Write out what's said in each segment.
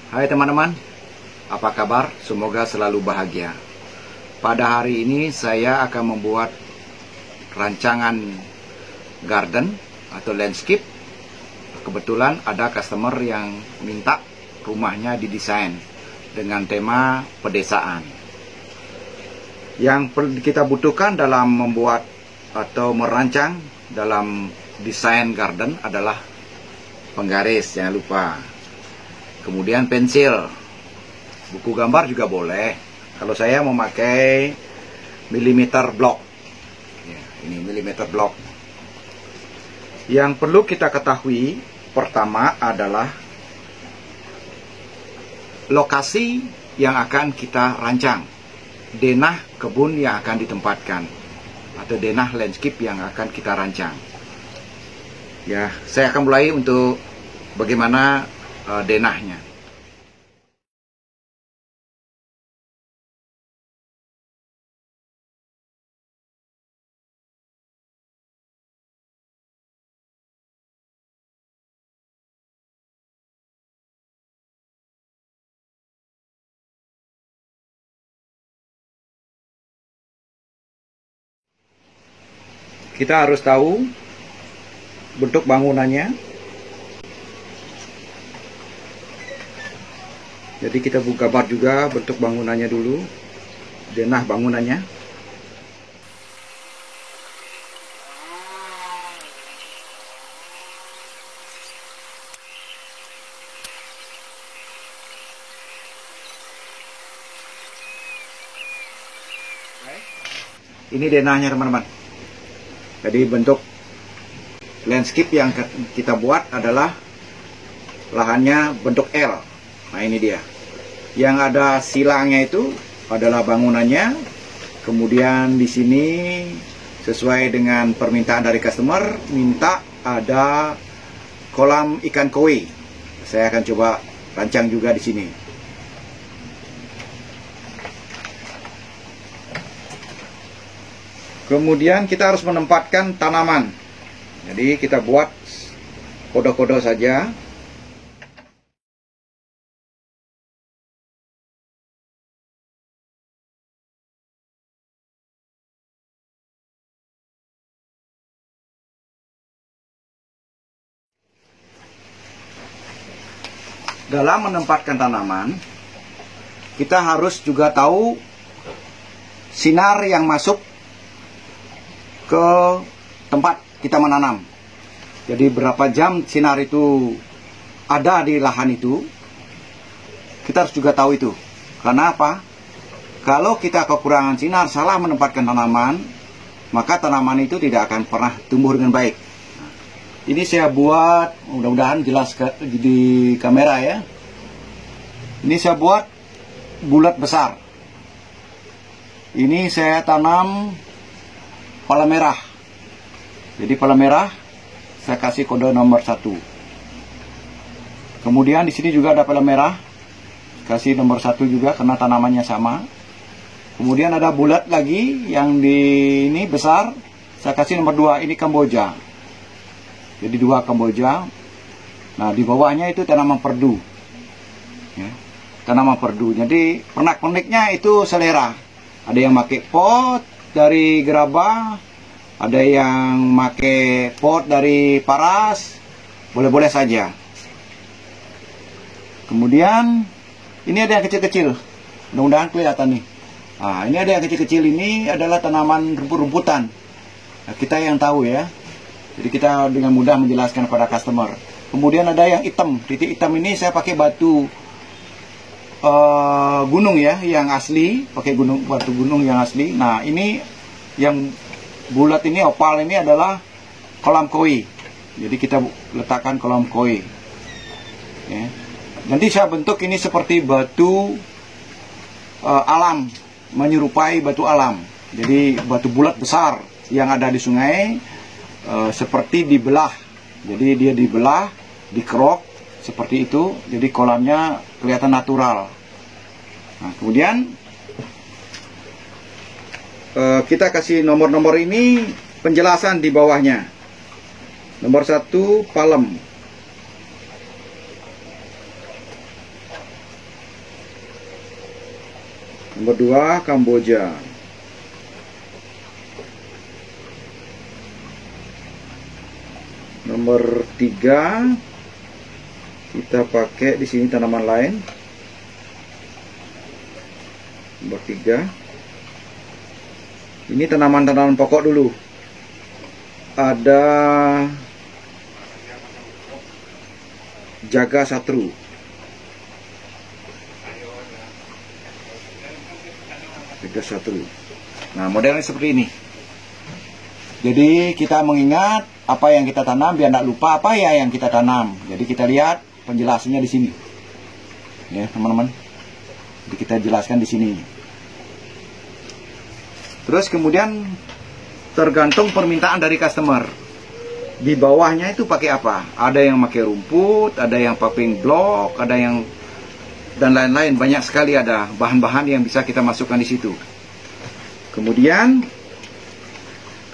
Hai teman-teman, apa kabar? Semoga selalu bahagia. Pada hari ini saya akan membuat rancangan garden atau landscape. Kebetulan ada customer yang minta rumahnya didesain dengan tema pedesaan. Yang kita butuhkan dalam membuat atau merancang dalam desain garden adalah penggaris, jangan lupa. Kemudian pensil, buku gambar juga boleh. Kalau saya memakai milimeter block, ya, ini milimeter block. Yang perlu kita ketahui pertama adalah lokasi yang akan kita rancang, denah kebun yang akan ditempatkan, atau denah landscape yang akan kita rancang. Ya, saya akan mulai untuk bagaimana denahnya. Kita harus tahu bentuk bangunannya. Jadi kita buka gambar juga bentuk bangunannya dulu, denah bangunannya. Ini denahnya teman-teman. Jadi bentuk landscape yang kita buat adalah lahannya bentuk L. Nah ini dia. Yang ada silangnya itu adalah bangunannya. Kemudian di sini sesuai dengan permintaan dari customer, minta ada kolam ikan koi. Saya akan coba rancang juga di sini. Kemudian kita harus menempatkan tanaman. Jadi kita buat kode-kode saja. Dalam menempatkan tanaman, kita harus juga tahu sinar yang masuk ke tempat kita menanam. Jadi berapa jam sinar itu ada di lahan itu, kita harus juga tahu itu. Karena apa? Kalau kita kekurangan sinar, salah menempatkan tanaman, maka tanaman itu tidak akan pernah tumbuh dengan baik. Ini saya buat, mudah-mudahan jelas di kamera ya. Ini saya buat bulat besar. Ini saya tanam pala merah. Jadi pala merah saya kasih kode nomor 1. Kemudian di sini juga ada pala merah, kasih nomor 1 juga karena tanamannya sama. Kemudian ada bulat lagi yang di ini besar, saya kasih nomor 2. Ini Kamboja. Jadi 2 Kamboja. Nah di bawahnya itu tanaman perdu, ya, tanaman perdu. Jadi pernak-perniknya itu selera. Ada yang pakai pot dari gerabah, ada yang pakai pot dari paras, boleh-boleh saja. Kemudian ini ada yang kecil-kecil, mudah-mudahan kelihatan nih. Nah ini ada yang kecil-kecil, ini adalah tanaman rumput-rumputan. Nah, kita yang tahu ya. Jadi kita dengan mudah menjelaskan kepada customer. Kemudian ada yang hitam. Titik hitam ini saya pakai batu gunung ya, yang asli. Pakai batu gunung yang asli. Nah ini yang bulat ini, opal ini adalah kolam koi. Jadi kita letakkan kolam koi. Ya. Nanti saya bentuk ini seperti batu alam, menyerupai batu alam. Jadi batu bulat besar yang ada di sungai. Seperti dibelah, jadi dia dibelah, dikerok seperti itu, jadi kolamnya kelihatan natural. Nah, kemudian kita kasih nomor-nomor ini, penjelasan di bawahnya. Nomor 1 palem, Nomor 2, Kamboja. Nomor 3, kita pakai di sini tanaman lain. Nomor 3, ini tanaman-tanaman pokok dulu. Ada Jaga Satru. Jaga Satru. Nah, modelnya seperti ini. Jadi kita mengingat apa yang kita tanam biar tidak lupa apa ya yang kita tanam. Jadi kita lihat penjelasannya di sini. Ya, teman-teman. Jadi kita jelaskan di sini. Terus kemudian tergantung permintaan dari customer. Di bawahnya itu pakai apa? Ada yang pakai rumput, ada yang paving block, ada yang dan lain-lain. Banyak sekali ada bahan-bahan yang bisa kita masukkan di situ. Kemudian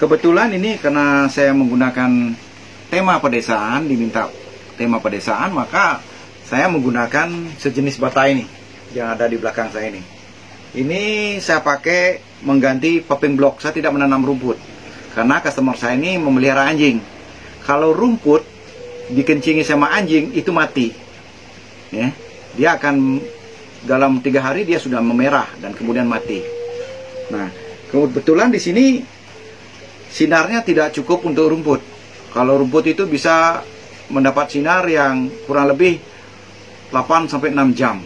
kebetulan ini karena saya menggunakan tema pedesaan, diminta tema pedesaan, maka saya menggunakan sejenis bata ini yang ada di belakang saya ini. Ini saya pakai mengganti paving block. Saya tidak menanam rumput karena customer saya ini memelihara anjing. Kalau rumput dikencingi sama anjing itu mati, ya. Dia akan dalam 3 hari dia sudah memerah dan kemudian mati. Nah, kebetulan di sini sinarnya tidak cukup untuk rumput. Kalau rumput itu bisa mendapat sinar yang kurang lebih 8 sampai 6 jam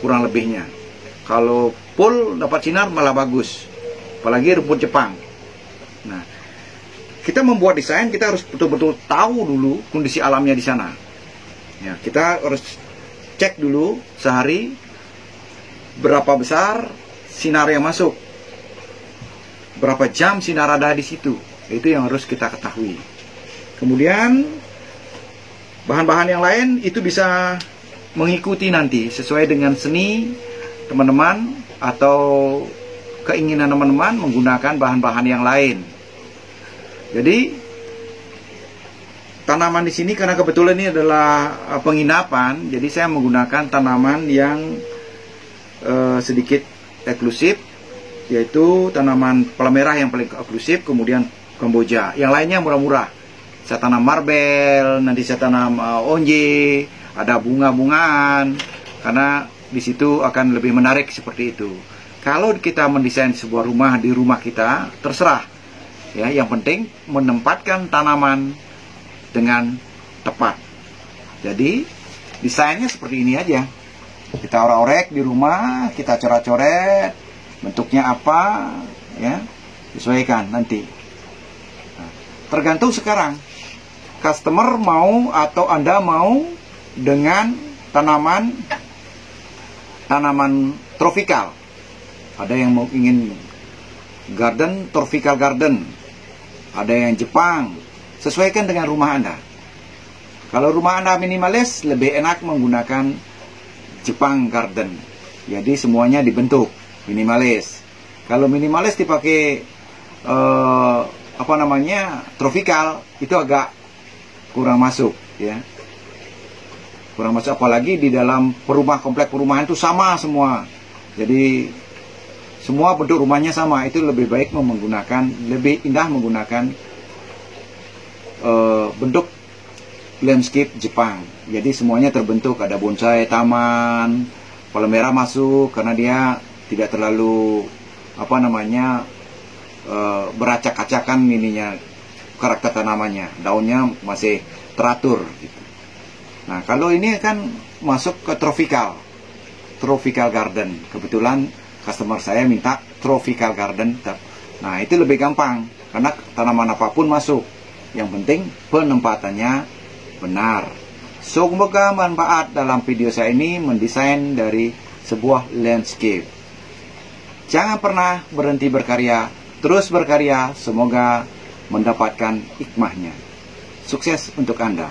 kurang lebihnya. Kalau full dapat sinar malah bagus, apalagi rumput Jepang. Nah, kita membuat desain, kita harus betul-betul tahu dulu kondisi alamnya di sana. Ya, kita harus cek dulu sehari berapa besar sinar yang masuk, berapa jam sinar ada di situ. Itu yang harus kita ketahui. Kemudian bahan-bahan yang lain itu bisa mengikuti nanti sesuai dengan seni teman-teman atau keinginan teman-teman menggunakan bahan-bahan yang lain. Jadi tanaman di sini karena kebetulan ini adalah penginapan, jadi saya menggunakan tanaman yang sedikit eksklusif, yaitu tanaman palmerah yang paling eksklusif, kemudian Kamboja. Yang lainnya murah-murah. Saya tanam marbel, nanti saya tanam onje, ada bunga-bungaan, karena di situ akan lebih menarik seperti itu. Kalau kita mendesain sebuah rumah di rumah kita, terserah. Ya, yang penting menempatkan tanaman dengan tepat. Jadi desainnya seperti ini aja. Kita orek-orek di rumah, kita coret-coret, bentuknya apa, ya, sesuaikan nanti. Nah, tergantung sekarang customer mau atau Anda mau dengan tanaman tropikal. Ada yang mau ingin garden, tropical garden. Ada yang Jepang. Sesuaikan dengan rumah Anda. Kalau rumah Anda minimalis, lebih enak menggunakan Jepang garden. Jadi semuanya dibentuk minimalis. Kalau minimalis dipakai tropical, itu agak kurang masuk, ya. Kurang masuk, apalagi di dalam komplek perumahan itu sama semua. Jadi semua bentuk rumahnya sama. Itu lebih baik lebih indah menggunakan bentuk landscape Jepang. Jadi semuanya terbentuk, ada bonsai, taman, palmerah masuk karena dia tidak terlalu beracak-acakan ininya, karakter tanamannya. Daunnya masih teratur gitu. Nah, kalau ini kan masuk ke tropical garden. Kebetulan customer saya minta tropical garden. Nah, itu lebih gampang karena tanaman apapun masuk. Yang penting penempatannya benar. Semoga manfaat dalam video saya ini mendesain dari sebuah landscape. Jangan pernah berhenti berkarya, terus berkarya, semoga mendapatkan hikmahnya. Sukses untuk Anda.